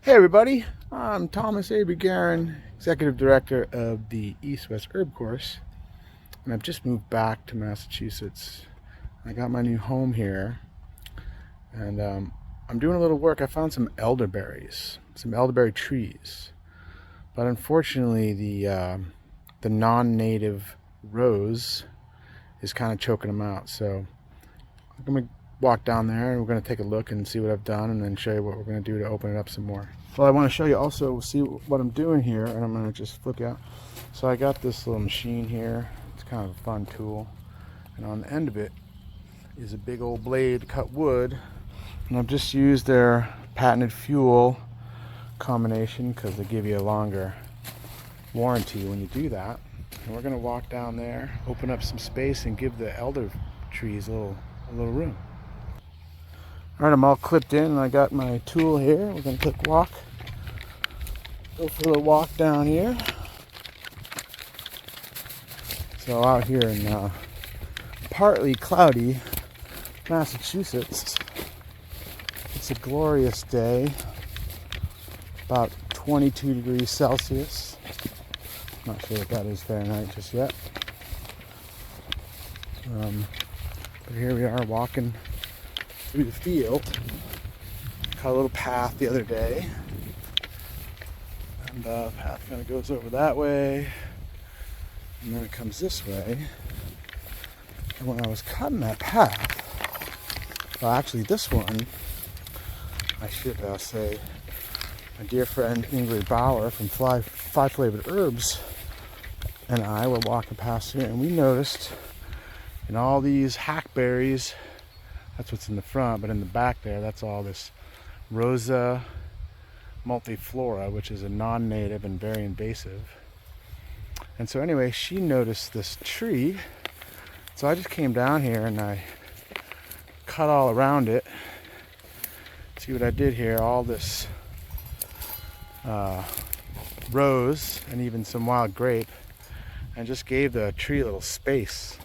Hey everybody, I'm Thomas A. Bugarin, Executive Director of the East-West Herb Course, and I've just moved back to Massachusetts. I got my new home here, and I'm doing a little work. I found some elderberries, some elderberry trees, but unfortunately the non-native rose is kind of choking them out. So I'm going to walk down there and we're going to take a look and see what I've done and then show you what we're going to do to open it up some more. Well, I want to show you also, see what I'm doing here, and I'm going to just flip you out. So I got this little machine here. It's kind of a fun tool, and on the end of it is a big old blade to cut wood, and I've just used their patented fuel combination because they give you a longer warranty when you do that. And we're going to walk down there, open up some space, and give the elder trees a little room. Alright, I'm all clipped in and I got my tool here. We're going to take a walk. Go for a little walk down here. So out here in partly cloudy Massachusetts, it's a glorious day. About 22 degrees Celsius. Not sure what that is Fahrenheit just yet. But here we are walking through the field. Cut a little path the other day, and the path kind of goes over that way, and then it comes this way. And when I was cutting that path, well, actually this one, I should say, my dear friend Ingrid Bauer from Five Flavored Herbs and I were walking past here, and we noticed in all these hackberries, that's what's in the front, but in the back there, that's all this Rosa multiflora, which is a non-native and very invasive. And so anyway, she noticed this tree, so I just came down here and I cut all around it. See what I did here, all this rose and even some wild grape, and just gave the tree a little space.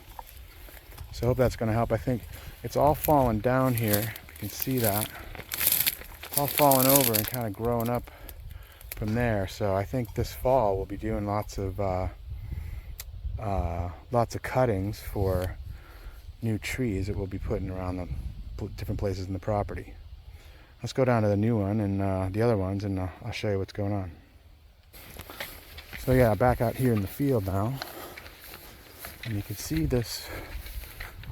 So I hope that's going to help. I think it's all fallen down here. You can see that. It's all fallen over and kind of growing up from there. So I think this fall we'll be doing lots of cuttings for new trees that we'll be putting around the different places in the property. Let's go down to the new one and the other ones, and I'll show you what's going on. So yeah, back out here in the field now, and you can see this.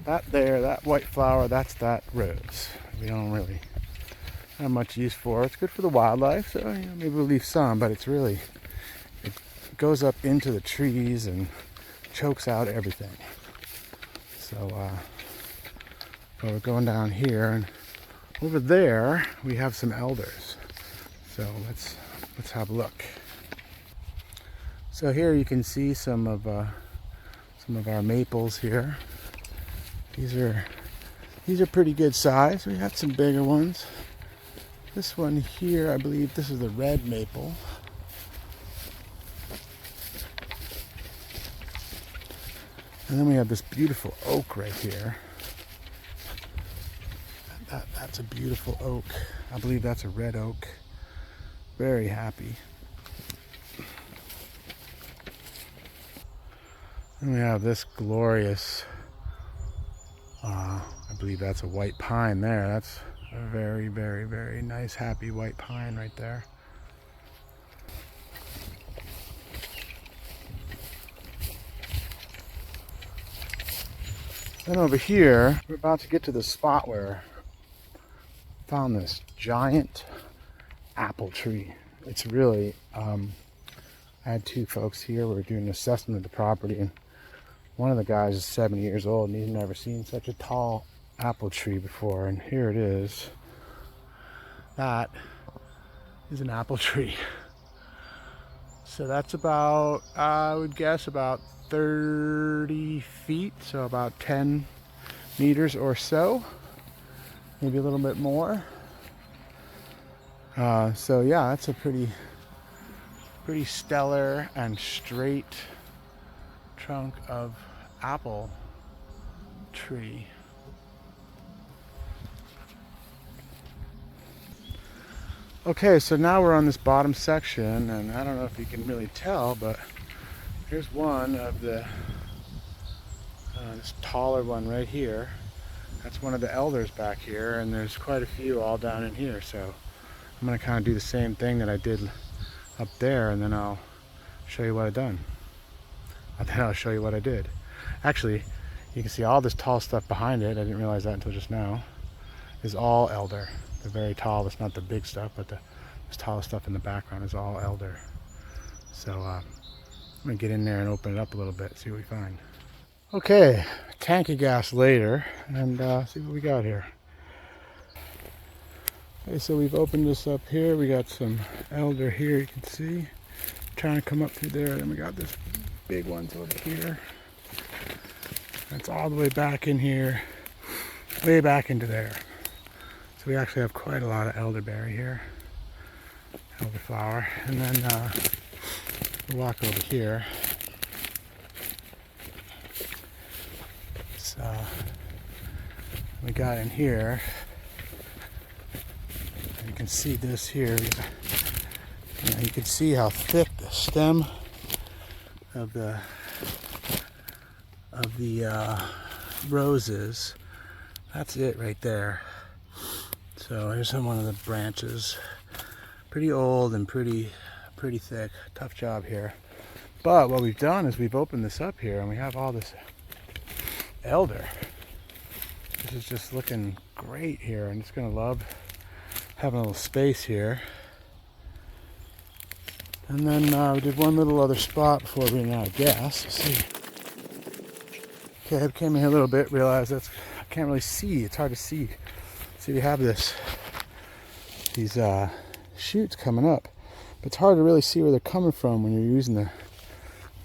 That white flower, that's that rose. We don't really have much use for it. It's good for the wildlife, so maybe we'll leave some, but it goes up into the trees and chokes out everything. So we're going down here, and over there we have some elders. So let's have a look. So here you can see some of our maples here. These are pretty good size. We got some bigger ones. This one here, I believe this is the red maple. And then we have this beautiful oak right here. That's a beautiful oak. I believe that's a red oak. Very happy. And we have this glorious, I believe that's a white pine there. That's a very, very, very nice, happy white pine right there. Then over here, we're about to get to the spot where I found this giant apple tree. It's really, I had two folks here. We were doing an assessment of the property, and one of the guys is 70 years old and he's never seen such a tall apple tree before, and here it is. That is an apple tree. So that's about, I would guess, about 30 feet, so about 10 meters or so, maybe a little bit more. So yeah, that's a pretty stellar and straight trunk of apple tree. Okay, so now we're on this bottom section, and I don't know if you can really tell, but here's one of the this taller one right here. That's one of the elders back here, and there's quite a few all down in here. So I'm gonna kind of do the same thing that I did up there, and then I'll show you what I've done. And then I'll show you what I did. Actually, you can see all this tall stuff behind it. I didn't realize that until just now. Is all elder. The very tall. It's not the big stuff, but this tall stuff in the background is all elder. So I'm gonna get in there and open it up a little bit, see what we find. Okay, tank of gas later, and see what we got here. Okay, so we've opened this up here. We got some elder here, you can see. Trying to come up through there. Then we got this big ones over here. That's all the way back in here, way back into there. So we actually have quite a lot of elderberry here, elderflower. And then we'll walk over here. So we got in here. You can see this here. You can see how thick the stem of the rose is. That's it right there. So here's one of the branches. Pretty old and pretty thick. Tough job here. But what we've done is we've opened this up here, and we have all this elder. This is just looking great here, and it's gonna love having a little space here. And then we did one little other spot before we ran out of gas. Let's see. Okay, I came in here a little bit, realized I can't really see. It's hard to see. See, we have these shoots coming up, but it's hard to really see where they're coming from when you're using the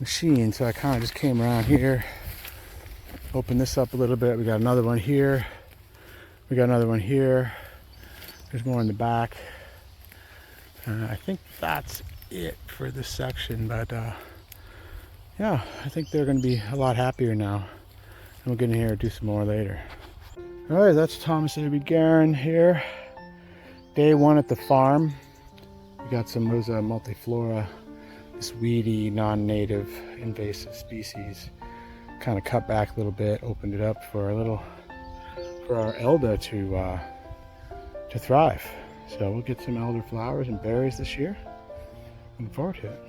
machine. So I kind of just came around here, opened this up a little bit. We got another one here. We got another one here. There's more in the back. I think that's it for this section, but yeah, I think they're going to be a lot happier now. And we'll get in here and do some more later. All right, that's Thomas A. Guerin here. Day one at the farm. We got some Rosa multiflora, this weedy, non-native, invasive species. Kind of cut back a little bit, opened it up for our elder to thrive. So we'll get some elder flowers and berries this year. Looking forward to it.